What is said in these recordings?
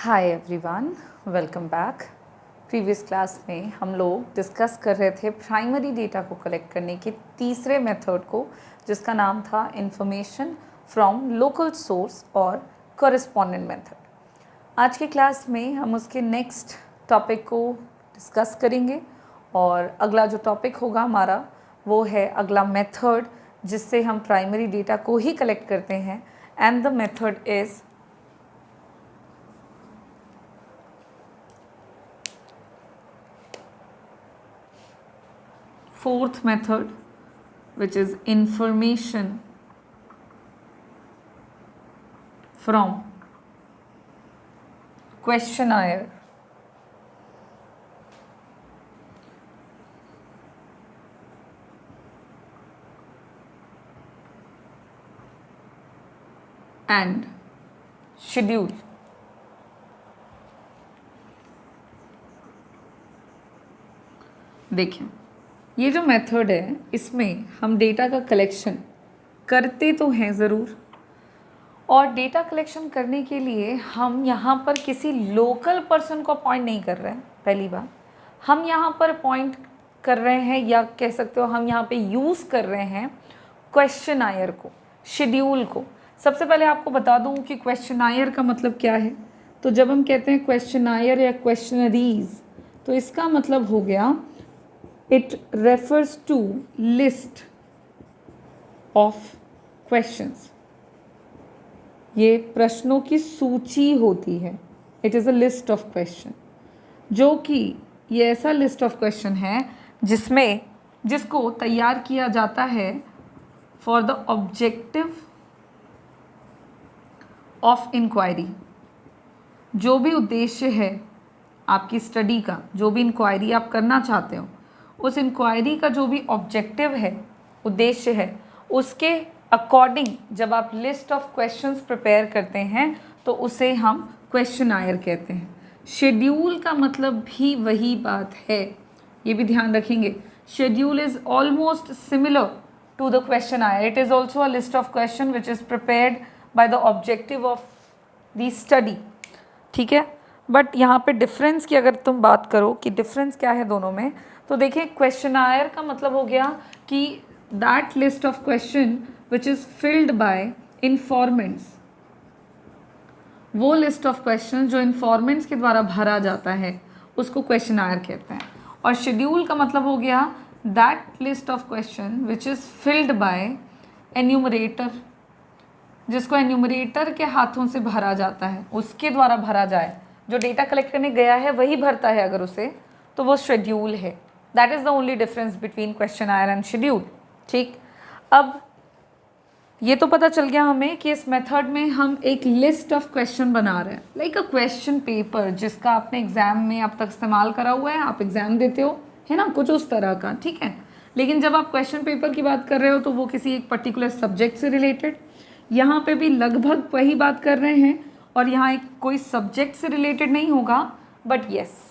Hi everyone, welcome back. Previous class में हम लोग डिस्कस कर रहे थे प्राइमरी डेटा को कलेक्ट करने के तीसरे मेथड को, जिसका नाम था इंफॉर्मेशन फ्रॉम लोकल सोर्स और कॉरेस्पॉन्डेंट मेथड। आज की क्लास में हम उसके नेक्स्ट टॉपिक को डिस्कस करेंगे और अगला जो टॉपिक होगा हमारा वो है अगला मेथड जिससे हम प्राइमरी डेटा को ही कलेक्ट करते हैं, and the method is fourth method, which is information from questionnaire and schedule। देखें, ये जो मेथड है इसमें हम डेटा का कलेक्शन करते तो हैं ज़रूर, और डेटा कलेक्शन करने के लिए हम यहाँ पर किसी लोकल पर्सन को अपॉइंट नहीं कर रहे हैं। पहली बात, हम यहाँ पर अपॉइंट कर रहे हैं, या कह सकते हो हम यहाँ पे यूज़ कर रहे हैं क्वेश्चनायर को, शेड्यूल को। सबसे पहले आपको बता दूँ कि क्वेश्चनायर का मतलब क्या है। तो जब हम कहते हैं क्वेश्चनायर या क्वेश्चनरीज, तो इसका मतलब हो गया it refers to list of questions। ये प्रश्नों की सूची होती है। It is a list of question, जो कि ये ऐसा लिस्ट ऑफ क्वेश्चन है जिसको तैयार किया जाता है for the objective of inquiry. जो भी उद्देश्य है आपकी स्टडी का, जो भी इंक्वायरी आप करना चाहते हो, उस इंक्वायरी का जो भी ऑब्जेक्टिव है, उद्देश्य है, उसके अकॉर्डिंग जब आप लिस्ट ऑफ क्वेश्चंस प्रिपेयर करते हैं तो उसे हम क्वेश्चनायर कहते हैं। शेड्यूल का मतलब भी वही बात है, ये भी ध्यान रखेंगे। Schedule is almost similar to the questionnaire. It is also a list of question which is prepared by the objective of the study. ठीक है, बट यहाँ पे डिफरेंस की अगर तुम बात करो कि डिफरेंस क्या है दोनों में, तो देखिए क्वेश्चनायर का मतलब हो गया कि that list of question which is filled by informants, वो लिस्ट ऑफ क्वेश्चन जो इन्फॉर्मेंट्स के द्वारा भरा जाता है उसको क्वेश्चनायर कहते हैं। और शेड्यूल का मतलब हो गया that list of question which is filled by enumerator, जिसको एन्यूमरेटर के हाथों से भरा जाता है, उसके द्वारा भरा जाए। जो डेटा कलेक्ट करने गया है वही भरता है अगर उसे, तो वो शेड्यूल है। That is the only difference between questionnaire and schedule. ठीक, अब ये तो पता चल गया हमें कि इस मेथड में हम एक लिस्ट ऑफ क्वेश्चन बना रहे हैं, लाइक अ क्वेश्चन पेपर, जिसका आपने एग्जाम में अब तक इस्तेमाल करा हुआ है, आप एग्जाम देते हो, है ना, कुछ उस तरह का। ठीक है, लेकिन जब आप क्वेश्चन पेपर की बात कर रहे हो तो वो किसी एक पर्टिकुलर सब्जेक्ट से रिलेटेड, यहाँ पे भी लगभग वही बात कर रहे हैं, और यहाँ एक कोई सब्जेक्ट से रिलेटेड नहीं होगा, बट येस,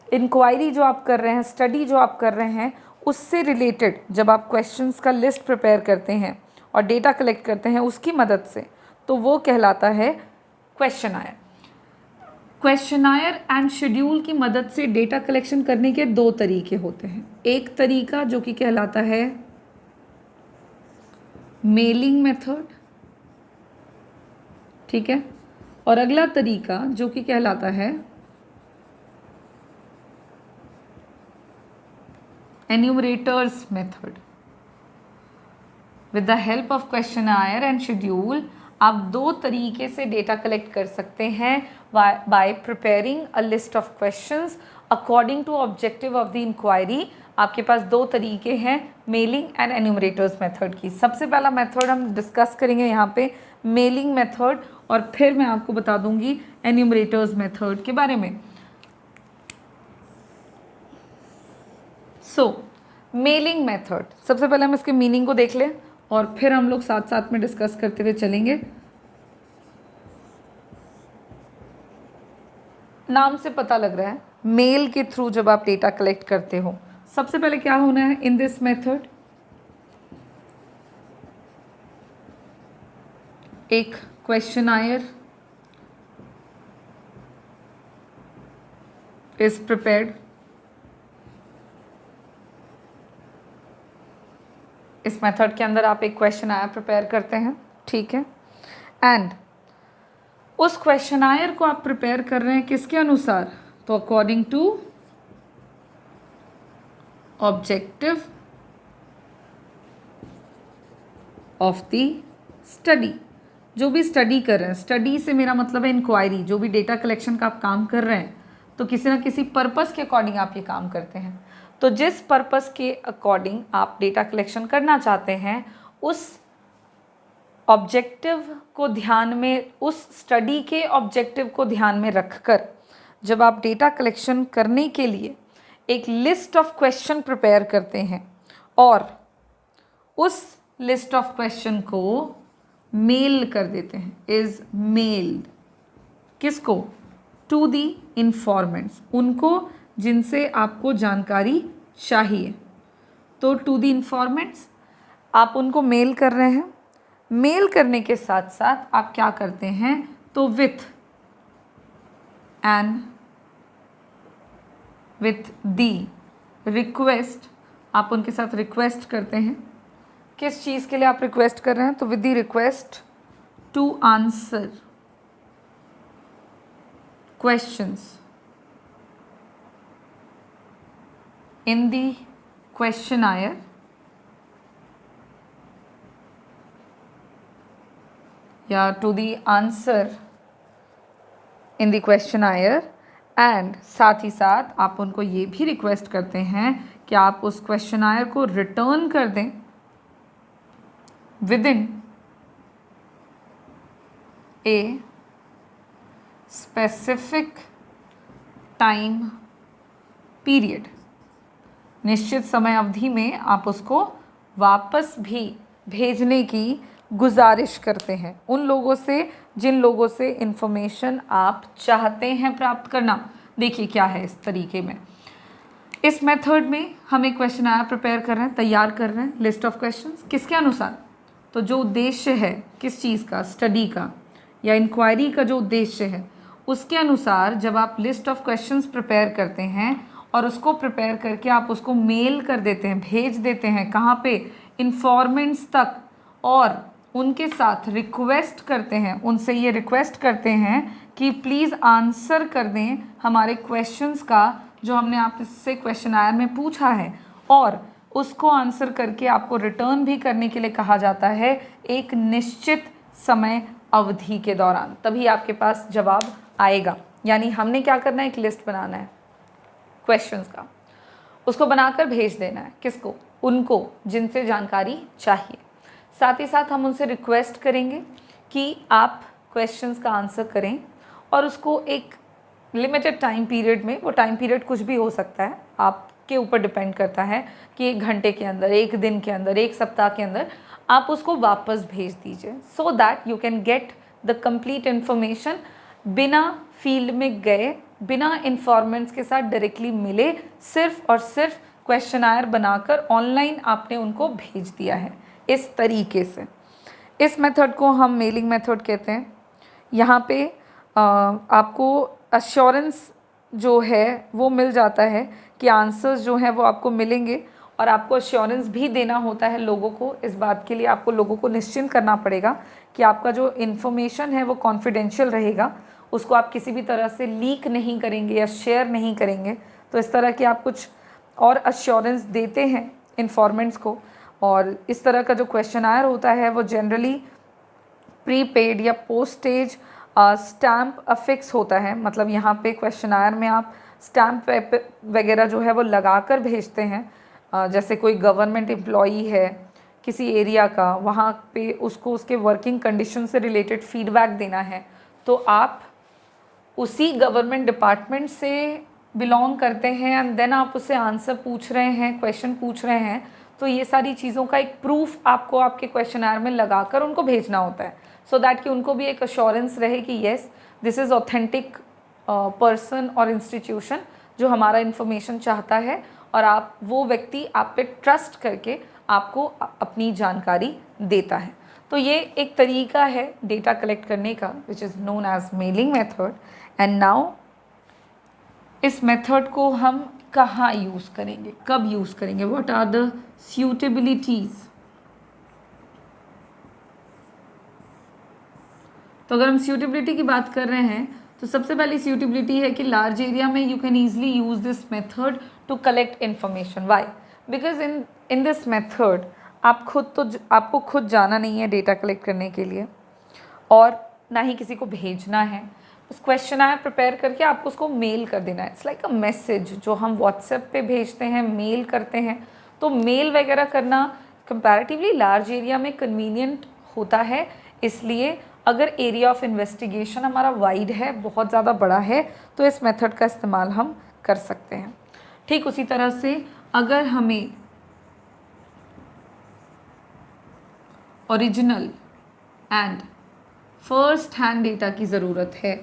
इंक्वायरी जो आप कर रहे हैं, स्टडी जो आप कर रहे हैं, उससे रिलेटेड जब आप क्वेश्चंस का लिस्ट प्रिपेयर करते हैं और डेटा कलेक्ट करते हैं उसकी मदद से, तो वो कहलाता है क्वेश्चनायर। क्वेश्चनायर एंड शेड्यूल की मदद से डेटा कलेक्शन करने के दो तरीके होते हैं। एक तरीका जो कि कहलाता है मेलिंग मेथड, ठीक है, और अगला तरीका जो कि कहलाता है enumerators method. With the help of questionnaire and schedule आप दो तरीके से डेटा कलेक्ट कर सकते हैं by preparing a list of questions according to objective of the inquiry. आपके पास दो तरीके हैं मेलिंग एंड एन्यूमरेटर्स मेथड की। सबसे पहला मेथड हम डिस्कस करेंगे यहाँ पे मेलिंग मेथड, और फिर मैं आपको बता दूंगी एन्यूमरेटर्स मेथड के बारे में। सो मेलिंग मेथड, सबसे पहले हम इसके मीनिंग को देख लें और फिर हम लोग साथ साथ में डिस्कस करते हुए चलेंगे। नाम से पता लग रहा है मेल के थ्रू जब आप डेटा कलेक्ट करते हो, सबसे पहले क्या होना है इन दिस मेथड, एक क्वेश्चनायर is prepared. इस मेथड के अंदर आप एक क्वेश्चन आयर प्रिपेयर करते हैं, ठीक है, एंड उस क्वेश्चन आयर को आप प्रिपेयर कर रहे हैं किसके अनुसार? तो according to objective of the study. जो भी स्टडी कर रहे हैं, स्टडी से मेरा मतलब है इंक्वायरी, जो भी डेटा कलेक्शन का आप काम कर रहे हैं, तो किसी ना किसी पर्पस के अकॉर्डिंग आप ये काम करते हैं। तो जिस पर्पस के अकॉर्डिंग आप डेटा कलेक्शन करना चाहते हैं, उस ऑब्जेक्टिव को ध्यान में, उस स्टडी के ऑब्जेक्टिव को ध्यान में रखकर जब आप डेटा कलेक्शन करने के लिए एक लिस्ट ऑफ क्वेश्चन प्रिपेयर करते हैं और उस लिस्ट ऑफ क्वेश्चन को मेल कर देते हैं, इज मेल्ड किसको? टू दी इन्फॉर्मेंट्स, उनको जिनसे आपको जानकारी चाहिए। तो टू दी इन्फॉर्मेंट्स आप उनको मेल कर रहे हैं। मेल करने के साथ साथ आप क्या करते हैं? तो विथ दी रिक्वेस्ट, आप उनके साथ रिक्वेस्ट करते हैं। किस चीज़ के लिए आप रिक्वेस्ट कर रहे हैं? तो with the request to answer questions in the questionnaire या to the answer in the questionnaire, and साथ ही साथ आप उनको ये भी रिक्वेस्ट करते हैं कि आप उस क्वेश्चनायर को रिटर्न कर दें with in a specific time period. निश्चित समय अवधि में आप उसको वापस भी भेजने की गुजारिश करते हैं उन लोगों से जिन लोगों से इन्फॉर्मेशन आप चाहते हैं प्राप्त करना। देखिए क्या है इस तरीके में, इस मेथड में हम एक क्वेश्चन आया प्रिपेयर कर रहे हैं, तैयार कर रहे हैं लिस्ट ऑफ क्वेश्चंस किसके अनुसार? तो जो उद्देश्य है किस चीज़ का, स्टडी का या इंक्वायरी का जो उद्देश्य है उसके अनुसार जब आप लिस्ट ऑफ क्वेश्चंस प्रिपेयर करते हैं और उसको प्रिपेयर करके आप उसको मेल कर देते हैं, भेज देते हैं, कहाँ पे? इन्फॉर्मेंट्स तक, और उनके साथ रिक्वेस्ट करते हैं, उनसे ये रिक्वेस्ट करते हैं कि प्लीज़ आंसर कर दें हमारे क्वेश्चंस का जो हमने आपसे क्वेश्चनायर में पूछा है, और उसको आंसर करके आपको रिटर्न भी करने के लिए कहा जाता है एक निश्चित समय अवधि के दौरान, तभी आपके पास जवाब आएगा। यानी हमने क्या करना है? एक लिस्ट बनाना है क्वेश्चंस का, उसको बनाकर भेज देना है किसको? उनको जिनसे जानकारी चाहिए। साथ ही साथ हम उनसे रिक्वेस्ट करेंगे कि आप क्वेश्चंस का आंसर करें और उसको एक लिमिटेड टाइम पीरियड में, वो टाइम पीरियड कुछ भी हो सकता है, आपके ऊपर डिपेंड करता है कि 1 घंटे के अंदर, 1 दिन के अंदर, 1 सप्ताह के अंदर आप उसको वापस भेज दीजिए, so that you can get the complete information, बिना फील्ड में गए, बिना इन्फॉर्मेंट्स के साथ डायरेक्टली मिले, सिर्फ और सिर्फ क्वेश्चनायर बनाकर ऑनलाइन आपने उनको भेज दिया है। इस तरीके से इस मेथड को हम मेलिंग मेथड कहते हैं। यहाँ पे आपको अश्योरेंस जो है वो मिल जाता है कि आंसर्स जो हैं वो आपको मिलेंगे, और आपको अश्योरेंस भी देना होता है लोगों को। इस बात के लिए आपको लोगों को निश्चिंत करना पड़ेगा कि आपका जो इन्फॉर्मेशन है वो कॉन्फिडेंशियल रहेगा, उसको आप किसी भी तरह से लीक नहीं करेंगे या शेयर नहीं करेंगे। तो इस तरह की आप कुछ और अश्योरेंस देते हैं इन्फॉर्मेंट्स को। और इस तरह का जो क्वेश्चनायर होता है वो जनरली प्रीपेड या पोस्टेज स्टैम्प अफिक्स होता है। मतलब यहाँ पे क्वेश्चनायर में आप स्टैम्प वगैरह जो है वो लगा कर भेजते हैं। जैसे कोई गवर्नमेंट एम्प्लॉई है किसी एरिया का, वहाँ पे उसको उसके वर्किंग कंडीशन से रिलेटेड फीडबैक देना है, तो आप उसी गवर्नमेंट डिपार्टमेंट से बिलोंग करते हैं एंड देन आप उससे आंसर पूछ रहे हैं, क्वेश्चन पूछ रहे हैं, तो ये सारी चीज़ों का एक प्रूफ आपको आपके क्वेश्चनायर में लगाकर उनको भेजना होता है, सो दैट कि उनको भी एक अश्योरेंस रहे कि yes this is authentic person और इंस्टीट्यूशन जो हमारा इन्फॉर्मेशन चाहता है, और आप वो व्यक्ति आप पे ट्रस्ट करके आपको अपनी जानकारी देता है। तो ये एक तरीका है डेटा कलेक्ट करने का which is known as mailing method. And now इस मेथड को हम कहाँ यूज़ करेंगे, कब यूज़ करेंगे, व्हाट आर द सूटेबिलिटीज़। तो अगर हम सूटेबिलिटी की बात कर रहे हैं तो सबसे पहली सूटेबिलिटी है कि लार्ज एरिया में you can easily use this method to collect information. Why? Because in this method आपको खुद जाना नहीं है डेटा कलेक्ट करने के लिए, और ना ही किसी को भेजना है। उस क्वेश्चन आयर प्रिपेयर करके आपको उसको मेल कर देना है। इट्स लाइक अ मैसेज जो हम व्हाट्सएप पे भेजते हैं, मेल करते हैं। तो मेल वगैरह करना कंपैरेटिवली लार्ज एरिया में कन्वीनियंट होता है। इसलिए अगर एरिया ऑफ इन्वेस्टिगेशन हमारा वाइड है, बहुत ज़्यादा बड़ा है, तो इस मेथड का इस्तेमाल हम कर सकते हैं। ठीक उसी तरह से अगर हमें original and first hand data की ज़रूरत है,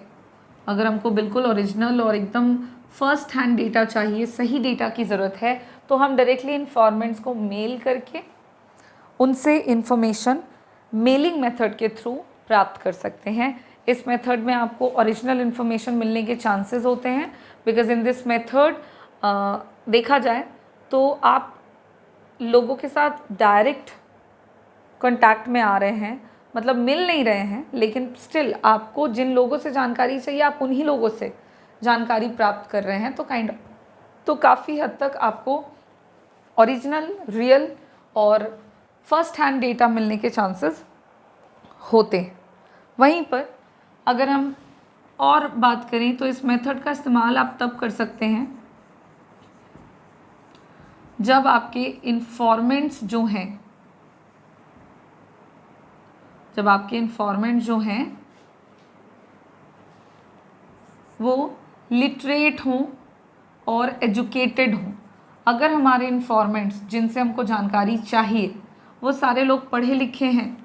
अगर हमको बिल्कुल ओरिजिनल और एकदम फर्स्ट हैंड डेटा चाहिए, सही डेटा की ज़रूरत है, तो हम डायरेक्टली इन्फॉर्मेंट्स को मेल करके उनसे इंफॉर्मेशन मेलिंग मेथड के थ्रू प्राप्त कर सकते हैं। इस मेथड में आपको ओरिजिनल इन्फॉर्मेशन मिलने के चांसेस होते हैं, बिकॉज इन दिस मेथड देखा जाए तो आप लोगों के साथ डायरेक्ट कांटेक्ट में आ रहे हैं, मतलब मिल नहीं रहे हैं, लेकिन स्टिल आपको जिन लोगों से जानकारी चाहिए आप उन्हीं लोगों से जानकारी प्राप्त कर रहे हैं। तो काफ़ी हद तक आपको ओरिजिनल, रियल और फर्स्ट हैंड डेटा मिलने के चांसेस होते हैं। वहीं पर अगर हम और बात करें तो इस मेथड का इस्तेमाल आप तब कर सकते हैं जब आपके इन्फॉर्मेंट्स जो हैं वो लिटरेट हों और एजुकेटेड हों। अगर हमारे इन्फॉर्मेंट्स जिनसे हमको जानकारी चाहिए वो सारे लोग पढ़े लिखे हैं,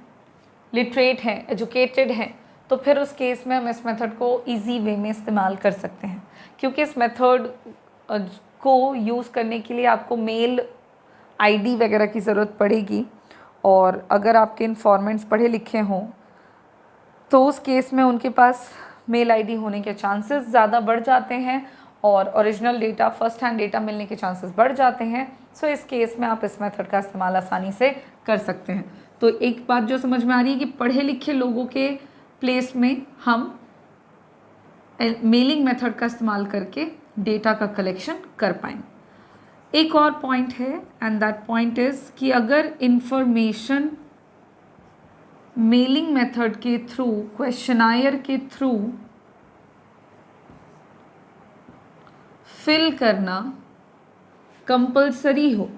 लिटरेट हैं, एजुकेटेड हैं, तो फिर उस केस में हम इस मेथड को इजी वे में इस्तेमाल कर सकते हैं। क्योंकि इस मेथड को यूज़ करने के लिए आपको मेल आईडी वगैरह की ज़रूरत पड़ेगी, और अगर आपके इन्फॉर्मेंट्स पढ़े लिखे हों तो उस केस में उनके पास मेल आईडी होने के चांसेस ज़्यादा बढ़ जाते हैं और original data, first hand data मिलने के चांसेस बढ़ जाते हैं। सो इस केस में आप इस मेथड का इस्तेमाल आसानी से कर सकते हैं। तो एक बात जो समझ में आ रही है कि पढ़े लिखे लोगों के प्लेस में हम मेलिंग मेथड का इस्तेमाल करके डेटा का कलेक्शन कर पाएंगे। एक और पॉइंट है, एंड दैट पॉइंट इज़ कि अगर इंफॉर्मेशन मेलिंग मेथड के थ्रू, क्वेश्चनायर के थ्रू फिल करना कंपलसरी हो,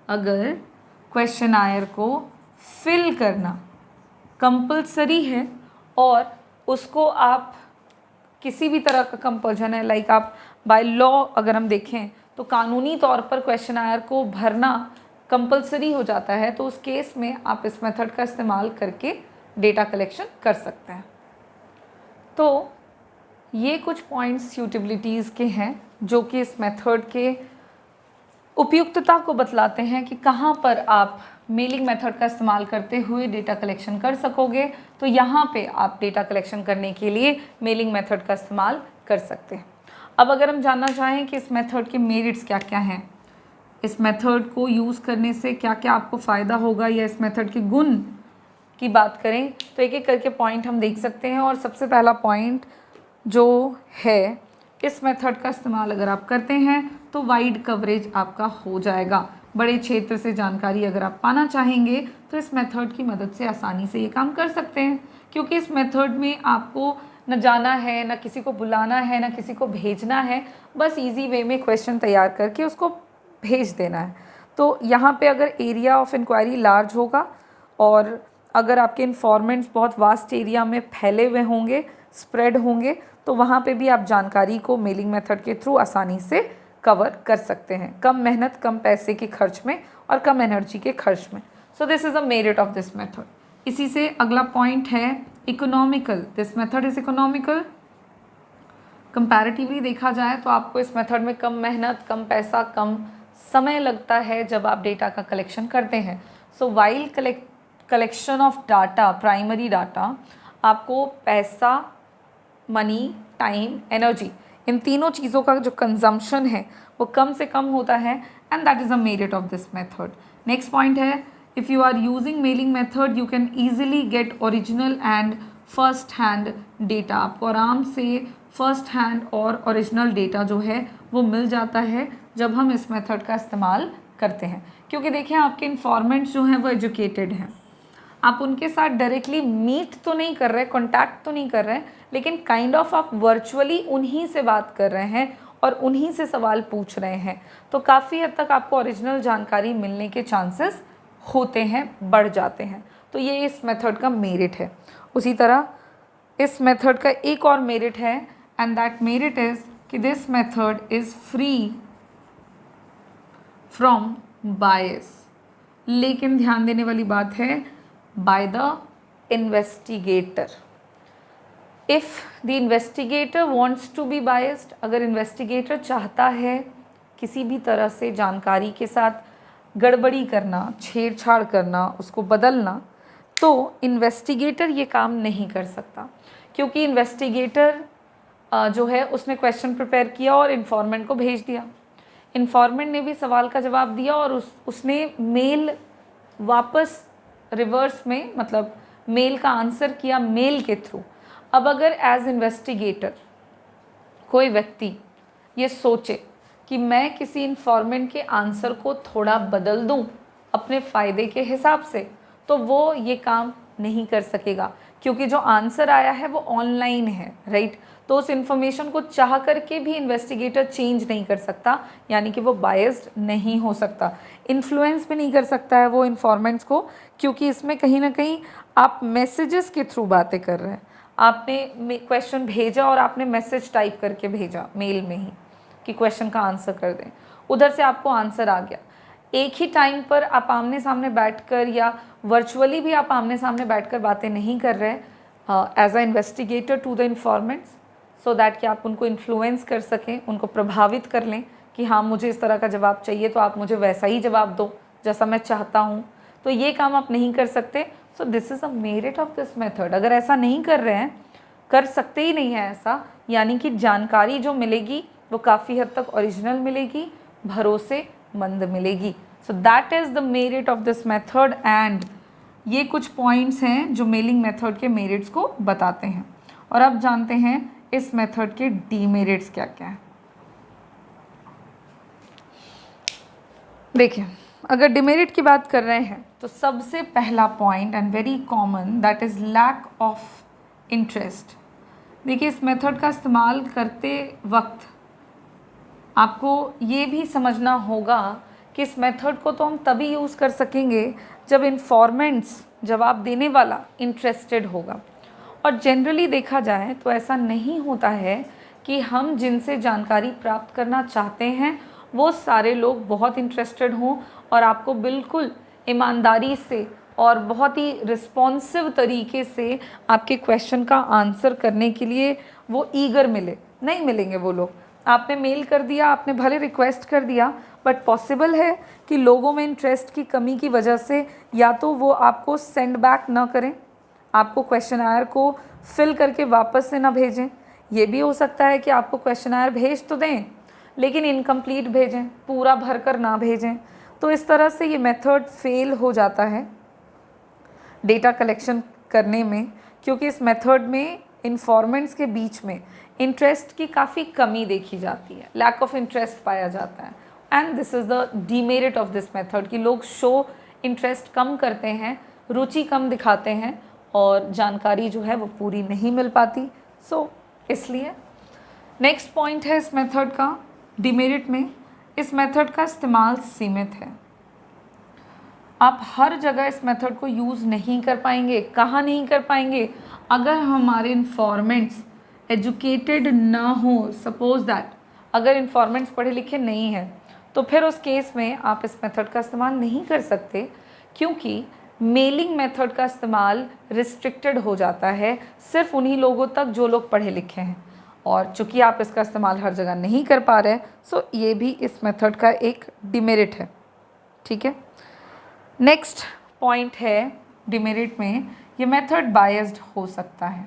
अगर क्वेश्चनायर को फिल करना कंपलसरी है और उसको आप किसी भी तरह का कंपल्शन है, लाइक आप बाय लॉ अगर हम देखें तो कानूनी तौर पर क्वेश्चनायर को भरना कंपलसरी हो जाता है, तो उस केस में आप इस मेथड का इस्तेमाल करके डेटा कलेक्शन कर सकते हैं। तो ये कुछ पॉइंट्स सूटेबिलिटीज़ के हैं जो कि इस मेथड के उपयुक्तता को बतलाते हैं कि कहाँ पर आप मेलिंग मेथड का इस्तेमाल करते हुए डेटा कलेक्शन कर सकोगे। तो यहाँ पे आप डेटा कलेक्शन करने के लिए मेलिंग मेथड का इस्तेमाल कर सकते हैं। अब अगर हम जानना चाहें कि इस मेथड के मेरिट्स क्या क्या हैं, इस मेथड को यूज़ करने से क्या क्या आपको फ़ायदा होगा, या इस मेथड के गुण की बात करें, तो एक एक करके पॉइंट हम देख सकते हैं। और सबसे पहला पॉइंट जो है, इस मेथड का इस्तेमाल अगर आप करते हैं तो वाइड कवरेज आपका हो जाएगा। बड़े क्षेत्र से जानकारी अगर आप पाना चाहेंगे तो इस मेथड की मदद से आसानी से ये काम कर सकते हैं, क्योंकि इस मेथड में आपको न जाना है, न किसी को बुलाना है, न किसी को भेजना है, बस इजी वे में क्वेश्चन तैयार करके उसको भेज देना है। तो यहाँ पे अगर एरिया ऑफ इंक्वायरी लार्ज होगा और अगर आपके इन्फॉर्मेंट्स बहुत वास्ट एरिया में फैले हुए होंगे, स्प्रेड होंगे, तो वहाँ पे भी आप जानकारी को मेलिंग मेथड के थ्रू आसानी से कवर कर सकते हैं, कम मेहनत, कम पैसे के खर्च में और कम एनर्जी के खर्च में। So this is a merit of this method. इसी से अगला पॉइंट है economical. This method is economical. Comparatively देखा जाए तो आपको इस मेथड में कम मेहनत, कम पैसा, कम समय लगता है जब आप डेटा का कलेक्शन करते हैं। So while collection of data, primary data, आपको पैसा, मनी, टाइम, एनर्जी, इन तीनों चीज़ों का जो कंजम्पशन है वो कम से कम होता है, and that is a merit of this method. Next point है, if you are using mailing method you can easily get original and first hand data. आपको आराम से फर्स्ट हैंड और ओरिजिनल डेटा जो है वो मिल जाता है जब हम इस मेथड का इस्तेमाल करते हैं, क्योंकि देखिए आपके इन्फॉर्मेंट्स जो हैं वो एजुकेटेड हैं। आप उनके साथ डायरेक्टली मीट तो नहीं कर रहे, कॉन्टैक्ट तो नहीं कर रहे, लेकिन काइंड ऑफ आप वर्चुअली उन्हीं से बात कर रहे हैं और उन्हीं से सवाल पूछ रहे हैं, तो काफ़ी हद तक आपको ओरिजिनल जानकारी मिलने के चांसेस होते हैं, बढ़ जाते हैं। तो ये इस मेथड का मेरिट है। उसी तरह इस मेथड का एक और मेरिट है, एंड दैट मेरिट इज़ कि this method is free from bias. लेकिन ध्यान देने वाली बात है, by the investigator. If the investigator wants to be biased, अगर इन्वेस्टिगेटर चाहता है किसी भी तरह से जानकारी के साथ गड़बड़ी करना, छेड़छाड़ करना, उसको बदलना, तो इन्वेस्टिगेटर ये काम नहीं कर सकता, क्योंकि इन्वेस्टिगेटर जो है उसने क्वेश्चन प्रिपेयर किया और इन्फॉर्मेंट को भेज दिया। इन्फॉर्मेंट ने भी सवाल का जवाब दिया और उसने मेल वापस रिवर्स में, मतलब मेल का आंसर किया मेल के थ्रू। अब अगर एज इन्वेस्टिगेटर कोई व्यक्ति ये सोचे कि मैं किसी इन्फॉर्मेंट के आंसर को थोड़ा बदल दूं अपने फ़ायदे के हिसाब से, तो वो ये काम नहीं कर सकेगा, क्योंकि जो आंसर आया है वो ऑनलाइन है, राइट। तो उस इन्फॉर्मेशन को चाह करके भी इन्वेस्टिगेटर चेंज नहीं कर सकता, यानी कि वो बायस्ड नहीं हो सकता, इन्फ्लुएंस भी नहीं कर सकता है वो इन्फॉर्मेंट्स को, क्योंकि इसमें कहीं ना कहीं आप मैसेजेस के थ्रू बातें कर रहे हैं। आपने क्वेश्चन भेजा और आपने मैसेज टाइप करके भेजा मेल में ही कि क्वेश्चन का आंसर कर दें, उधर से आपको आंसर आ गया। एक ही टाइम पर आप आमने सामने बैठकर या वर्चुअली भी आप आमने सामने बैठकर बातें नहीं कर रहे as a investigator to the informants, so that कि आप उनको इन्फ्लुएंस कर सकें, उनको प्रभावित कर लें कि हाँ मुझे इस तरह का जवाब चाहिए तो आप मुझे वैसा ही जवाब दो जैसा मैं चाहता हूँ। तो ये काम आप नहीं कर सकते। So this is a merit of this method. अगर ऐसा नहीं कर रहे हैं, कर सकते ही नहीं है ऐसा, यानी कि जानकारी जो मिलेगी वो काफ़ी हद तक ओरिजिनल मिलेगी, भरोसेमंद मिलेगी। So that is the merit of this method, and ये कुछ पॉइंट्स हैं जो मेलिंग मेथड के मेरिट्स को बताते हैं। और अब जानते हैं इस मेथड के डीमेरिट्स क्या क्या हैं। देखिए, अगर डिमेरिट की बात कर रहे हैं तो सबसे पहला point and very common, that is lack of interest. देखिए, इस मेथड का इस्तेमाल करते वक्त आपको ये भी समझना होगा कि इस मेथड को तो हम तभी यूज़ कर सकेंगे जब इन्फॉर्मेंट्स, जवाब देने वाला, इंटरेस्टेड होगा। और जनरली देखा जाए तो ऐसा नहीं होता है कि हम जिनसे जानकारी प्राप्त करना चाहते हैं वो सारे लोग बहुत इंटरेस्टेड हों और आपको बिल्कुल ईमानदारी से और बहुत ही रिस्पॉन्सिव तरीके से आपके क्वेश्चन का आंसर करने के लिए वो ईगर मिले। नहीं मिलेंगे वो लोग। आपने मेल कर दिया, आपने भले रिक्वेस्ट कर दिया, बट पॉसिबल है कि लोगों में इंटरेस्ट की कमी की वजह से या तो वो आपको सेंड बैक ना करें, आपको क्वेश्चनायर को फिल करके वापस से ना भेजें। ये भी हो सकता है कि आपको क्वेश्चनायर भेज तो दें लेकिन इनकम्प्लीट भेजें, पूरा भर कर ना भेजें। तो इस तरह से ये मेथड फेल हो जाता है डेटा कलेक्शन करने में, क्योंकि इस मेथड में इन्फॉर्मेंट्स के बीच में इंटरेस्ट की काफ़ी कमी देखी जाती है, लैक ऑफ इंटरेस्ट पाया जाता है। And this is the demerit of this method कि लोग शो इंटरेस्ट कम करते हैं, रुचि कम दिखाते हैं और जानकारी जो है वो पूरी नहीं मिल पाती। सो इसलिए नेक्स्ट पॉइंट है इस मेथड का डीमेरिट में, इस मेथड का इस्तेमाल सीमित है। आप हर जगह इस मेथड को यूज़ नहीं कर पाएंगे। कहाँ नहीं कर पाएंगे? अगर हमारे इन्फॉर्मेंट्स एजुकेटेड ना हो, सपोज दैट अगर इन्फॉर्मेंट्स पढ़े लिखे नहीं हैं तो फिर उस केस में आप इस मेथड का इस्तेमाल नहीं कर सकते, क्योंकि मेलिंग मेथड का इस्तेमाल रिस्ट्रिक्टेड हो जाता है सिर्फ उन्हीं लोगों तक जो लोग पढ़े लिखे हैं। और चूँकि आप इसका इस्तेमाल हर जगह नहीं कर पा रहे, सो ये भी इस मेथड का एक डिमेरिट है। ठीक है, नेक्स्ट पॉइंट है डिमेरिट में, ये मेथड बायस्ड हो सकता है।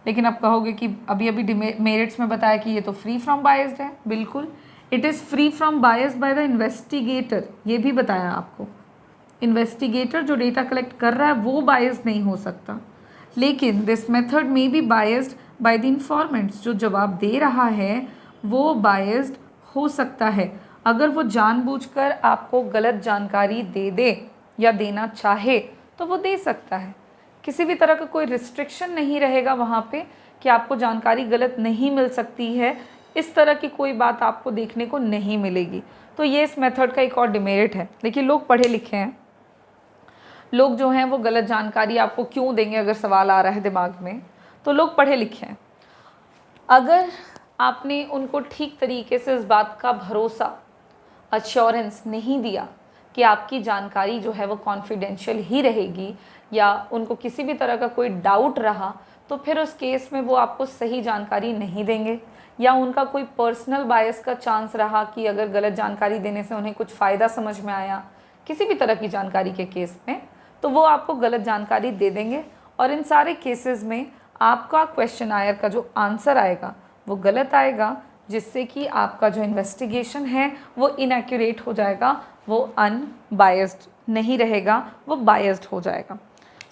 लेकिन अब कहोगे कि अभी अभी डिमेरिट्स में बताया कि ये तो फ्री फ्रॉम बायस्ड है। बिल्कुल, it is free from bias bye the investigator, ये भी बताया आपको। इन्वेस्टिगेटर जो डेटा कलेक्ट कर रहा है वो बायस्ड नहीं हो सकता, लेकिन दिस मेथड में be biased by the informants, जो जवाब दे रहा है वो बायस्ड हो सकता है। अगर वो जानबूझकर आपको गलत जानकारी दे दे या देना चाहे तो वो दे सकता है। किसी भी तरह का कोई रिस्ट्रिक्शन नहीं रहेगा वहाँ पे कि आपको जानकारी गलत नहीं मिल सकती है, इस तरह की कोई बात आपको देखने को नहीं मिलेगी। तो ये इस मेथड का एक और डिमेरिट है। देखिए, लोग पढ़े लिखे हैं, लोग जो हैं वो गलत जानकारी आपको क्यों देंगे, अगर सवाल आ रहा है दिमाग में तो लोग पढ़े लिखे हैं। अगर आपने उनको ठीक तरीके से इस बात का भरोसा, अश्योरेंस नहीं दिया कि आपकी जानकारी जो है वो कॉन्फिडेंशियल ही रहेगी, या उनको किसी भी तरह का कोई डाउट रहा, तो फिर उस केस में वो आपको सही जानकारी नहीं देंगे, या उनका कोई पर्सनल बायस का चांस रहा कि अगर गलत जानकारी देने से उन्हें कुछ फ़ायदा समझ में आया किसी भी तरह की जानकारी के केस में, तो वो आपको गलत जानकारी दे देंगे। और इन सारे केसेस में आपका क्वेश्चन आयर का जो आंसर आएगा वो गलत आएगा, जिससे कि आपका जो इन्वेस्टिगेशन है वो इनएक्यूरेट हो जाएगा, वो अनबायस्ड नहीं रहेगा, वो बायस्ड हो जाएगा।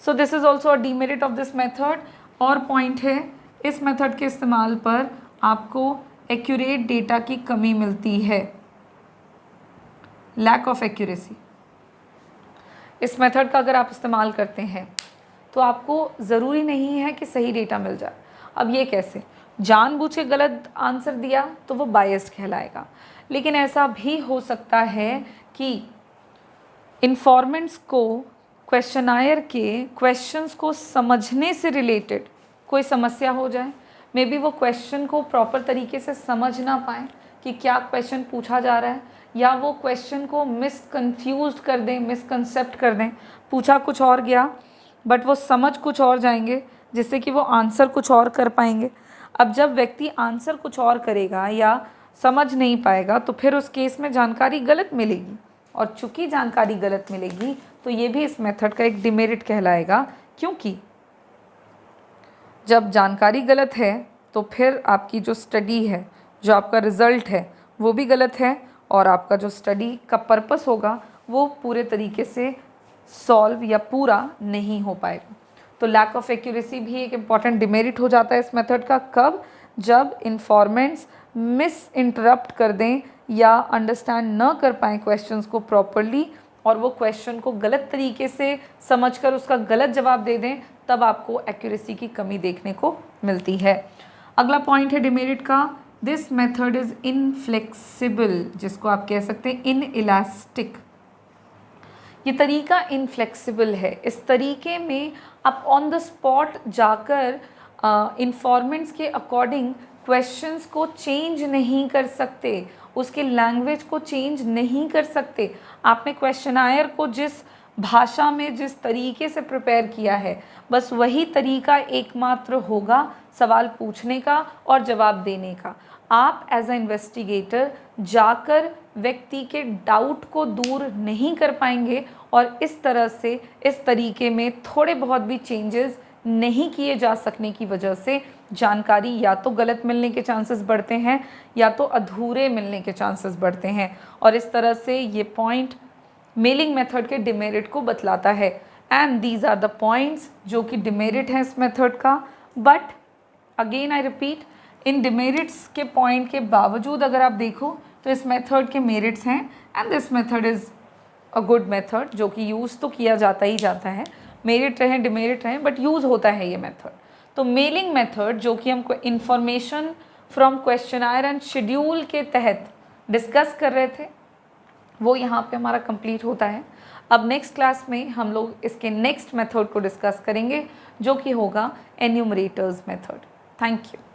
So this is also a demerit of this method. और पॉइंट है, इस मेथड के इस्तेमाल पर आपको एक्यूरेट डेटा की कमी मिलती है, लैक ऑफ एक्यूरेसी। इस मेथड का अगर आप इस्तेमाल करते हैं तो आपको ज़रूरी नहीं है कि सही डेटा मिल जाए। अब ये कैसे, जानबूझ के गलत आंसर दिया तो वो बायस्ड कहलाएगा, लेकिन ऐसा भी हो सकता है कि इन्फॉर्मेंट्स को क्वेश्चनायर के क्वेश्चंस को समझने से रिलेटेड कोई समस्या हो जाए। मे बी वो क्वेश्चन को प्रॉपर तरीके से समझ ना पाएँ कि क्या क्वेश्चन पूछा जा रहा है, या वो क्वेश्चन को मिसकन्फ्यूज्ड कर दें, मिसकंसेप्ट कर दें। पूछा कुछ और गया बट वो समझ कुछ और जाएंगे, जिससे कि वो आंसर कुछ और कर पाएंगे। अब जब व्यक्ति आंसर कुछ और करेगा या समझ नहीं पाएगा तो फिर उस केस में जानकारी गलत मिलेगी, और चूँकि जानकारी गलत मिलेगी तो ये भी इस मेथड का एक डिमेरिट कहलाएगा, क्योंकि जब जानकारी गलत है तो फिर आपकी जो स्टडी है, जो आपका रिज़ल्ट है वो भी गलत है, और आपका जो स्टडी का पर्पस होगा वो पूरे तरीके से सॉल्व या पूरा नहीं हो पाएगा। तो लैक ऑफ एक्यूरेसी भी एक इम्पॉर्टेंट डिमेरिट हो जाता है इस मेथड का। कब? जब इन्फॉर्मेंट्स मिस इंटरप्ट कर दें या अंडरस्टैंड न कर पाएँ क्वेश्चंस को प्रॉपरली, और वो क्वेश्चन को गलत तरीके से समझकर उसका गलत जवाब दे दें, तब आपको एक्यूरेसी की कमी देखने को मिलती है। अगला पॉइंट है डिमेरिट का, दिस मेथड इज़ इनफ्लेक्सिबल, जिसको आप कह सकते हैं इनइलास्टिक। ये तरीका इनफ्लेक्सिबल है। इस तरीके में आप ऑन द स्पॉट जाकर इन्फॉर्मेंट्स के अकॉर्डिंग क्वेश्चंस को चेंज नहीं कर सकते, उसके लैंग्वेज को चेंज नहीं कर सकते। आपने क्वेश्चनायर को जिस भाषा में जिस तरीके से प्रिपेयर किया है, बस वही तरीका एकमात्र होगा सवाल पूछने का और जवाब देने का। आप एज अ इन्वेस्टिगेटर जाकर व्यक्ति के डाउट को दूर नहीं कर पाएंगे, और इस तरह से इस तरीके में थोड़े बहुत भी चेंजेस नहीं किए जा सकने की वजह से जानकारी या तो गलत मिलने के चांसेस बढ़ते हैं या तो अधूरे मिलने के चांसेस बढ़ते हैं। और इस तरह से ये पॉइंट मेलिंग मेथड के डिमेरिट को बतलाता है। And these are the points जो कि डिमेरिट हैं इस मेथड का। बट अगेन आई रिपीट, इन डिमेरिट्स के पॉइंट के बावजूद अगर आप देखो तो इस मेथड के मेरिट्स हैं, and this method is a good method, जो कि यूज़ तो किया जाता ही जाता है। मेरिट रहें डिमेरिट रहें, बट यूज़ होता है ये मेथड। तो मेलिंग मेथड जो कि हम information from questionnaire and schedule के तहत डिस्कस कर रहे थे, वो यहाँ पे हमारा कंप्लीट होता है। अब नेक्स्ट क्लास में हम लोग इसके नेक्स्ट मेथड को डिस्कस करेंगे, जो कि होगा एन्यूमरेटर्स मेथड। Thank you.